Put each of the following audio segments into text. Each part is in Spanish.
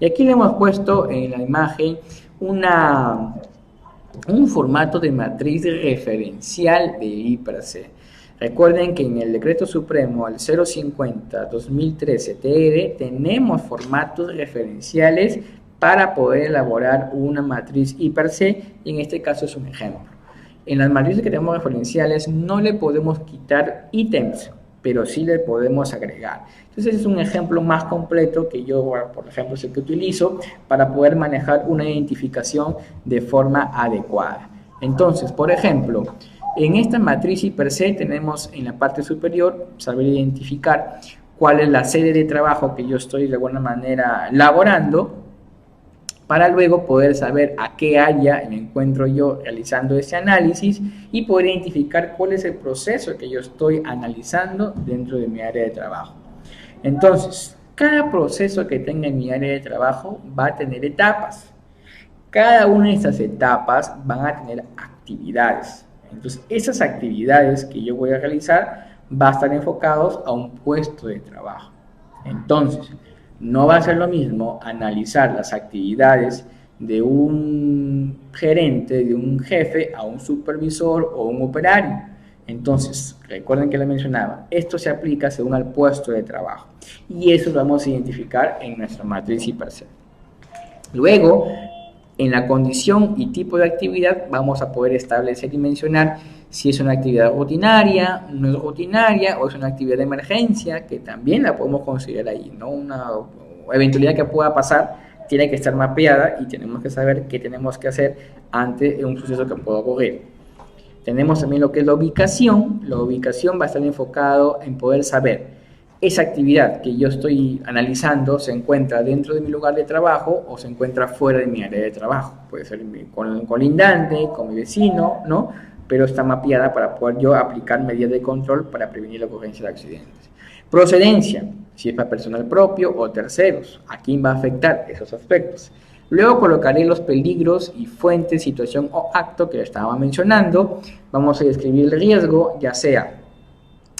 Y aquí le hemos puesto en la imagen un formato de matriz referencial de I per C. Recuerden que en el Decreto Supremo al 050-2013 tenemos formatos referenciales para poder elaborar una matriz I per C, y en este caso es un ejemplo. En las matrices que tenemos referenciales no le podemos quitar ítems, pero sí le podemos agregar. Entonces es un ejemplo más completo que yo, por ejemplo, es el que utilizo para poder manejar una identificación de forma adecuada. Entonces, por ejemplo, en esta matriz I per C tenemos en la parte superior saber identificar cuál es la sede de trabajo que yo estoy de alguna manera elaborando, para luego poder saber a qué área me encuentro yo realizando ese análisis y poder identificar cuál es el proceso que yo estoy analizando dentro de mi área de trabajo. Entonces, cada proceso que tenga en mi área de trabajo va a tener etapas. Cada una de estas etapas van a tener actividades. Entonces, esas actividades que yo voy a realizar van a estar enfocados a un puesto de trabajo. Entonces, no va a ser lo mismo analizar las actividades de un gerente, de un jefe, a un supervisor o un operario. Entonces, recuerden que les mencionaba, esto se aplica según al puesto de trabajo. Y eso lo vamos a identificar en nuestra matriz I per C. Luego, en la condición y tipo de actividad, vamos a poder establecer y mencionar si es una actividad rutinaria, no es rutinaria, o es una actividad de emergencia, que también la podemos considerar ahí, ¿no? Una eventualidad que pueda pasar tiene que estar mapeada y tenemos que saber qué tenemos que hacer ante un suceso que pueda ocurrir. Tenemos también lo que es la ubicación. La ubicación va a estar enfocado en poder saber esa actividad que yo estoy analizando se encuentra dentro de mi lugar de trabajo o se encuentra fuera de mi área de trabajo. Puede ser colindante, con mi vecino, ¿no? Pero está mapeada para poder yo aplicar medidas de control para prevenir la ocurrencia de accidentes. Procedencia, si es para personal propio o terceros, ¿a quién va a afectar esos aspectos? Luego colocaré los peligros y fuentes, situación o acto que estaba mencionando. Vamos a describir el riesgo, ya sea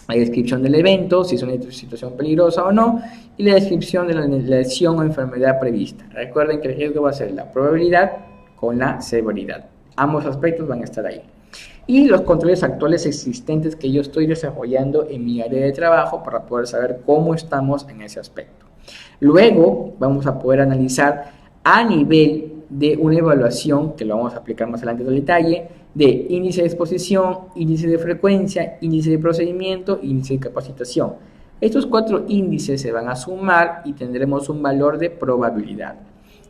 la descripción del evento, si es una situación peligrosa o no, y la descripción de la lesión o enfermedad prevista. Recuerden que el riesgo va a ser la probabilidad con la severidad. Ambos aspectos van a estar ahí. Y los controles actuales existentes que yo estoy desarrollando en mi área de trabajo para poder saber cómo estamos en ese aspecto. Luego vamos a poder analizar a nivel de una evaluación, que lo vamos a aplicar más adelante en detalle, de índice de exposición, índice de frecuencia, índice de procedimiento, índice de capacitación. Estos 4 índices se van a sumar y tendremos un valor de probabilidad.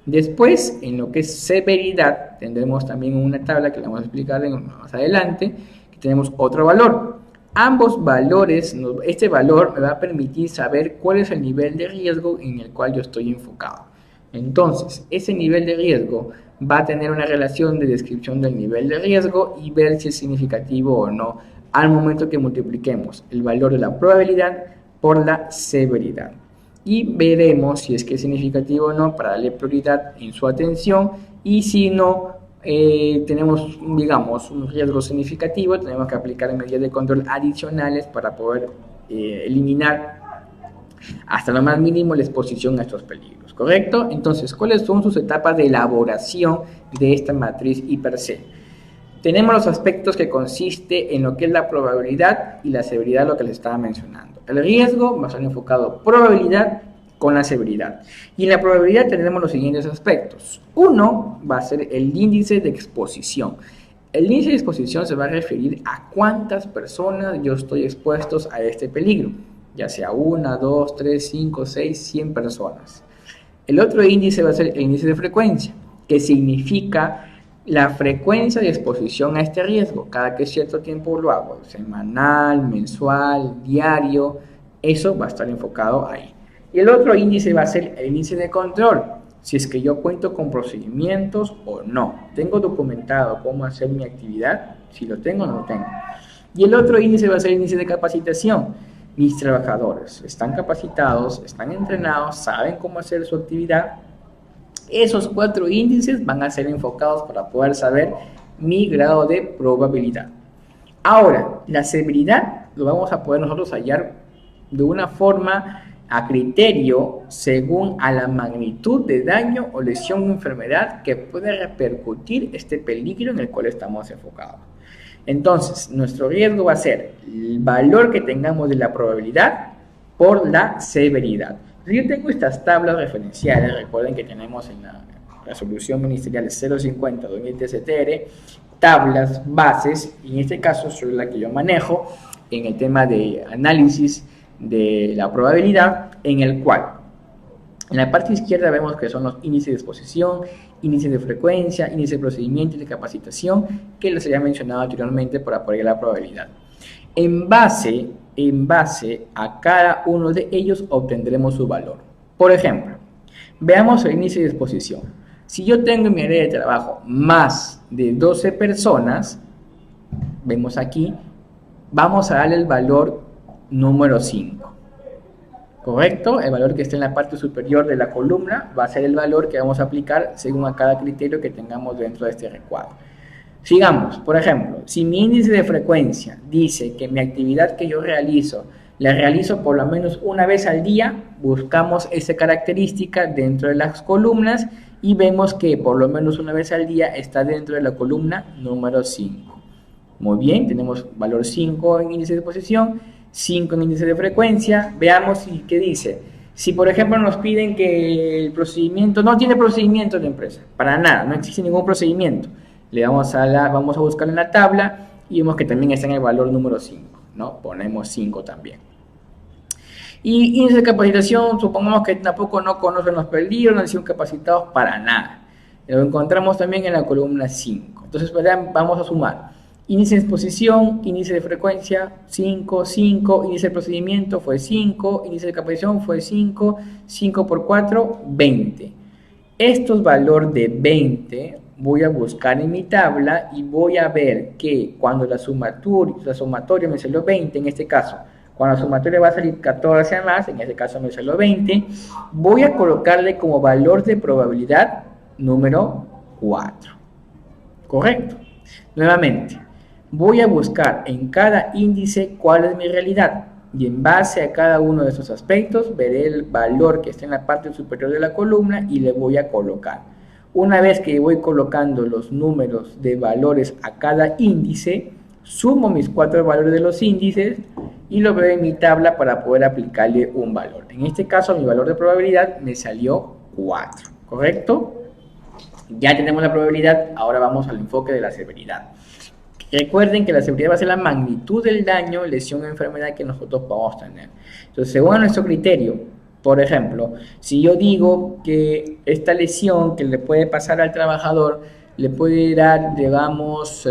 Después, en lo que es severidad, tendremos también una tabla que le vamos a explicar más adelante, que tenemos otro valor. Ambos valores, este valor me va a permitir saber cuál es el nivel de riesgo en el cual yo estoy enfocado. Entonces, ese nivel de riesgo va a tener una relación de descripción del nivel de riesgo y ver si es significativo o no al momento que multipliquemos el valor de la probabilidad por la severidad. Y veremos si es que es significativo o no para darle prioridad en su atención, y si no tenemos, digamos, un riesgo significativo, tenemos que aplicar medidas de control adicionales para poder eliminar hasta lo más mínimo la exposición a estos peligros, ¿correcto? Entonces, ¿cuáles son sus etapas de elaboración de esta matriz I per C? Tenemos los aspectos que consiste en lo que es la probabilidad y la severidad, lo que les estaba mencionando. El riesgo va a estar enfocado probabilidad con la severidad. Y en la probabilidad tendremos los siguientes aspectos. Uno va a ser el índice de exposición. El índice de exposición se va a referir a cuántas personas yo estoy expuestos a este peligro, ya sea 1, 2, 3, 5, 6, 100 personas. El otro índice va a ser el índice de frecuencia, que significa la frecuencia de exposición a este riesgo. Cada que cierto tiempo lo hago, semanal, mensual, diario, eso va a estar enfocado ahí. Y el otro índice va a ser el índice de control, si es que yo cuento con procedimientos o no. ¿Tengo documentado cómo hacer mi actividad? Si lo tengo o no lo tengo. Y el otro índice va a ser el índice de capacitación. Mis trabajadores están capacitados, están entrenados, saben cómo hacer su actividad. Esos 4 índices van a ser enfocados para poder saber mi grado de probabilidad. Ahora, la severidad lo vamos a poder nosotros hallar de una forma a criterio según a la magnitud de daño o lesión o enfermedad que puede repercutir este peligro en el cual estamos enfocados. Entonces, nuestro riesgo va a ser el valor que tengamos de la probabilidad por la severidad. Yo tengo estas tablas referenciales, recuerden que tenemos en la resolución ministerial 050-2013-TR, tablas bases, y en este caso soy la que yo manejo en el tema de análisis de la probabilidad, en el cual en la parte izquierda vemos que son los índices de exposición, índices de frecuencia, índice de procedimiento y de capacitación, que les había mencionado anteriormente para apoyar la probabilidad. En base a cada uno de ellos obtendremos su valor. Por ejemplo, veamos el índice de exposición. Si yo tengo en mi área de trabajo más de 12 personas, vemos aquí, vamos a darle el valor número 5. ¿Correcto? El valor que está en la parte superior de la columna va a ser el valor que vamos a aplicar según a cada criterio que tengamos dentro de este recuadro. Sigamos, por ejemplo, si mi índice de frecuencia dice que mi actividad que yo realizo, la realizo por lo menos una vez al día, buscamos esa característica dentro de las columnas y vemos que por lo menos una vez al día está dentro de la columna número 5. Muy bien, tenemos valor 5 en índice de exposición, 5 en índice de frecuencia. Veamos qué dice. Si por ejemplo nos piden que el procedimiento, no tiene procedimiento de empresa, para nada, no existe ningún procedimiento. Le vamos a buscar en la tabla y vemos que también está en el valor número 5, ¿no? Ponemos 5 también. Y índice de capacitación, supongamos que tampoco no conocen los peligros, no han sido capacitados para nada. Lo encontramos también en la columna 5. Entonces, vamos a sumar. Índice de exposición, índice de frecuencia, 5, 5, índice de procedimiento fue 5, índice de capacitación fue 5, 5 por 4, 20. Estos valores de 20 voy a buscar en mi tabla y voy a ver que cuando la sumatoria me salió 20, en este caso, cuando la sumatoria va a salir 14 a más, en este caso me salió 20, voy a colocarle como valor de probabilidad número 4. ¿Correcto? Nuevamente, voy a buscar en cada índice cuál es mi realidad y en base a cada uno de estos aspectos veré el valor que está en la parte superior de la columna y le voy a colocar. Una vez que voy colocando los números de valores a cada índice, sumo mis 4 valores de los índices y lo veo en mi tabla para poder aplicarle un valor. En este caso, mi valor de probabilidad me salió 4, ¿correcto? Ya tenemos la probabilidad, ahora vamos al enfoque de la severidad. Recuerden que la severidad va a ser la magnitud del daño, lesión o enfermedad que nosotros podamos tener. Entonces, según nuestro criterio, por ejemplo, si yo digo que esta lesión que le puede pasar al trabajador le puede dar, digamos,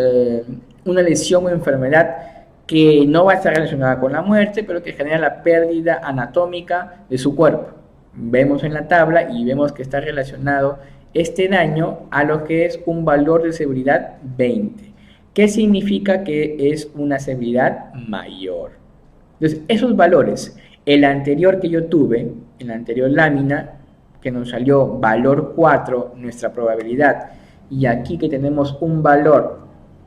una lesión o enfermedad que no va a estar relacionada con la muerte, pero que genera la pérdida anatómica de su cuerpo. Vemos en la tabla y vemos que está relacionado este daño a lo que es un valor de severidad 20. ¿Qué significa que es una severidad mayor? Entonces, esos valores, el anterior que yo tuve, en la anterior lámina, que nos salió valor 4, nuestra probabilidad, y aquí que tenemos un valor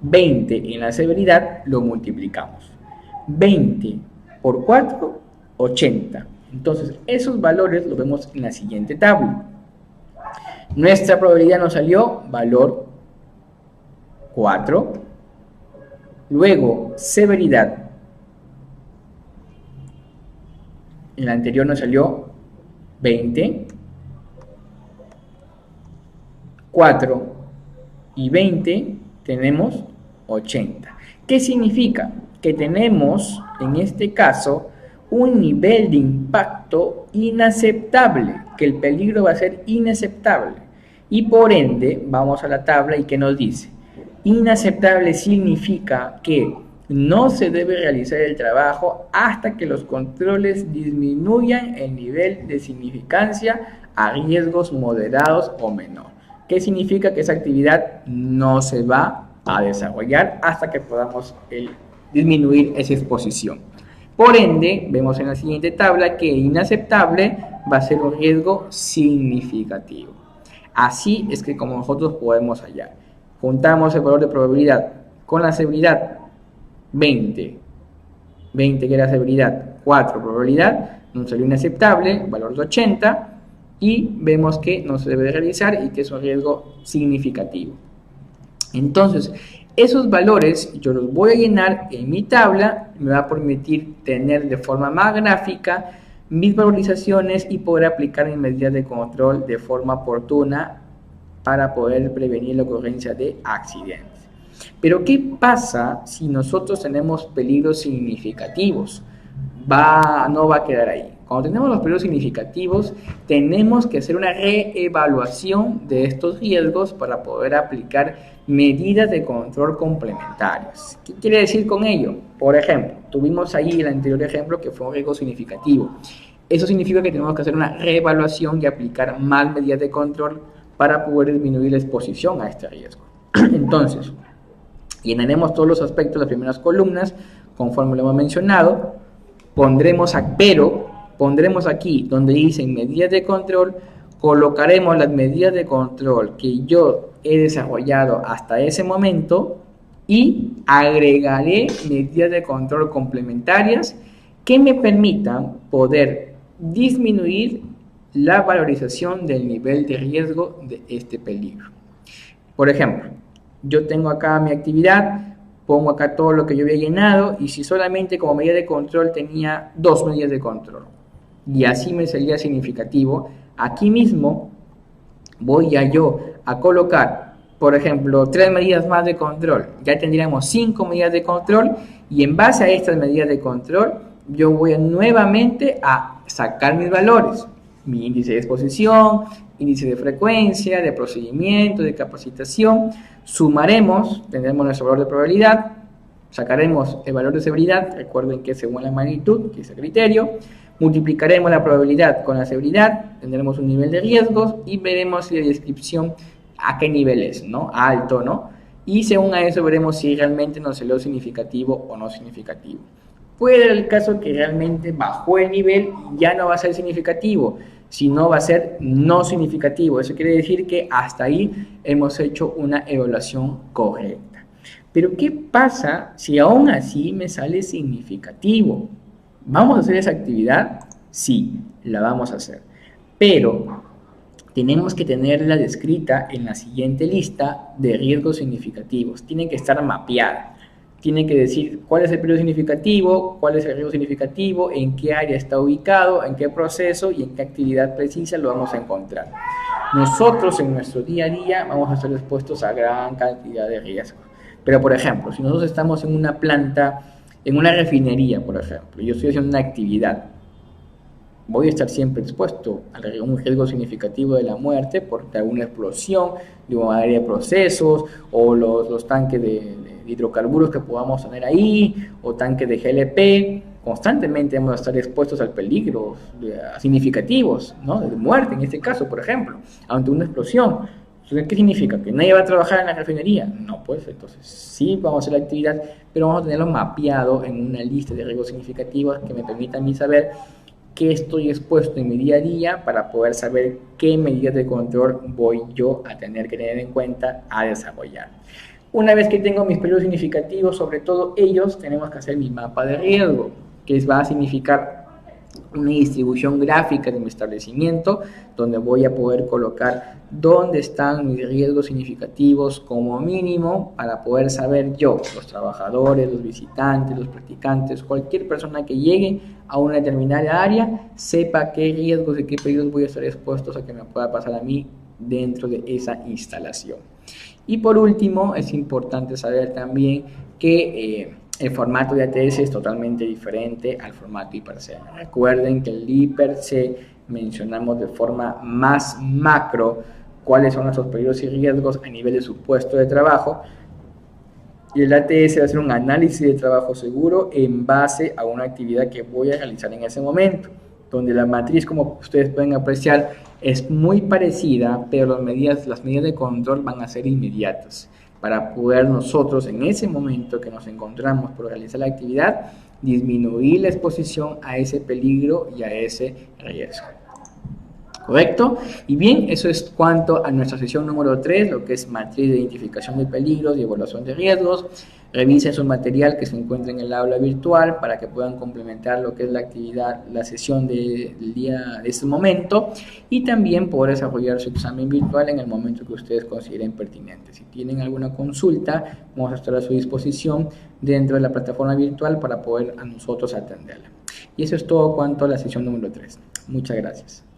20 en la severidad, lo multiplicamos. 20 por 4, 80. Entonces, esos valores los vemos en la siguiente tabla. Nuestra probabilidad nos salió valor 4. Luego, severidad. En la anterior nos salió 20. 4 y 20 tenemos 80. ¿Qué significa? Que tenemos, en este caso, un nivel de impacto inaceptable, que el peligro va a ser inaceptable. Y por ende, vamos a la tabla y ¿qué nos dice? Inaceptable significa que no se debe realizar el trabajo hasta que los controles disminuyan el nivel de significancia a riesgos moderados o menor. ¿Qué significa? Que esa actividad no se va a desarrollar hasta que podamos disminuir esa exposición. Por ende, vemos en la siguiente tabla que inaceptable va a ser un riesgo significativo. Así es que como nosotros podemos hallar. Juntamos el valor de probabilidad con la severidad, 20 que era severidad, 4 probabilidad, nos salió inaceptable, valor de 80, y vemos que no se debe de realizar y que es un riesgo significativo. Entonces, esos valores yo los voy a llenar en mi tabla, me va a permitir tener de forma más gráfica mis valorizaciones y poder aplicar mis medidas de control de forma oportuna para poder prevenir la ocurrencia de accidentes. Pero ¿qué pasa si nosotros tenemos peligros significativos? No va a quedar ahí. Cuando tenemos los peligros significativos, tenemos que hacer una reevaluación de estos riesgos para poder aplicar medidas de control complementarias. ¿Qué quiere decir con ello? Por ejemplo, tuvimos ahí el anterior ejemplo que fue un riesgo significativo. Eso significa que tenemos que hacer una reevaluación y aplicar más medidas de control para poder disminuir la exposición a este riesgo. Entonces, llenaremos todos los aspectos de las primeras columnas, conforme lo hemos mencionado, pondremos aquí donde dicen medidas de control, colocaremos las medidas de control que yo he desarrollado hasta ese momento y agregaré medidas de control complementarias que me permitan poder disminuir la valorización del nivel de riesgo de este peligro. Por ejemplo, yo tengo acá mi actividad, pongo acá todo lo que yo había llenado y si solamente como medida de control tenía 2 medidas de control y así me salía significativo, aquí mismo voy a colocar, por ejemplo, 3 medidas más de control, ya tendríamos 5 medidas de control y en base a estas medidas de control yo voy nuevamente a sacar mis valores, mi índice de exposición, índice de frecuencia, de procedimiento, de capacitación, sumaremos, tendremos nuestro valor de probabilidad, sacaremos el valor de severidad, recuerden que según la magnitud, que es el criterio, multiplicaremos la probabilidad con la severidad, tendremos un nivel de riesgos y veremos si la descripción a qué nivel es, ¿no? Alto, ¿no? Y según a eso veremos si realmente nos salió significativo o no significativo. Puede ser el caso que realmente bajó el nivel y ya no va a ser significativo, sino va a ser no significativo. Eso quiere decir que hasta ahí hemos hecho una evaluación correcta. Pero ¿qué pasa si aún así me sale significativo? ¿Vamos a hacer esa actividad? Sí, la vamos a hacer. Pero tenemos que tenerla descrita en la siguiente lista de riesgos significativos. Tiene que estar mapeada. Tiene que decir cuál es el periodo significativo, cuál es el riesgo significativo, en qué área está ubicado, en qué proceso y en qué actividad precisa lo vamos a encontrar. Nosotros en nuestro día a día vamos a estar expuestos a gran cantidad de riesgos. Pero por ejemplo, si nosotros estamos en una planta, en una refinería, por ejemplo, yo estoy haciendo una actividad, voy a estar siempre expuesto a un riesgo significativo de la muerte por alguna explosión de un área de procesos o los tanques de hidrocarburos que podamos tener ahí o tanques de GLP. Constantemente vamos a estar expuestos al peligro significativos, ¿no? De muerte en este caso, por ejemplo, ante una explosión. Entonces, ¿qué significa? ¿Que nadie va a trabajar en la refinería? No, pues entonces sí vamos a hacer la actividad, pero vamos a tenerlo mapeado en una lista de riesgos significativos que me permitan a mí saber qué estoy expuesto en mi día a día para poder saber qué medidas de control voy yo a tener que tener en cuenta a desarrollar. Una vez que tengo mis periodos significativos, sobre todo ellos, tenemos que hacer mi mapa de riesgo, que va a significar una distribución gráfica de mi establecimiento, donde voy a poder colocar dónde están mis riesgos significativos como mínimo para poder saber yo, los trabajadores, los visitantes, los practicantes, cualquier persona que llegue a una determinada área, sepa qué riesgos y qué peligros voy a estar expuestos a que me pueda pasar a mí dentro de esa instalación. Y por último, es importante saber también que el formato de ATS es totalmente diferente al formato IPRC. Recuerden que el IPRC mencionamos de forma más macro cuáles son nuestros peligros y riesgos a nivel de su puesto de trabajo, y el ATS va a ser un análisis de trabajo seguro en base a una actividad que voy a realizar en ese momento, donde la matriz, como ustedes pueden apreciar, es muy parecida, pero las medidas de control van a ser inmediatas para poder nosotros en ese momento que nos encontramos por realizar la actividad disminuir la exposición a ese peligro y a ese riesgo. ¿Correcto? Y bien, eso es cuanto a nuestra sesión número 3, lo que es matriz de identificación de peligros y evaluación de riesgos. Revisen su material que se encuentra en el aula virtual para que puedan complementar lo que es la actividad, la sesión del día de este momento, y también poder desarrollar su examen virtual en el momento que ustedes consideren pertinente. Si tienen alguna consulta, vamos a estar a su disposición dentro de la plataforma virtual para poder a nosotros atenderla. Y eso es todo cuanto a la sesión número 3. Muchas gracias.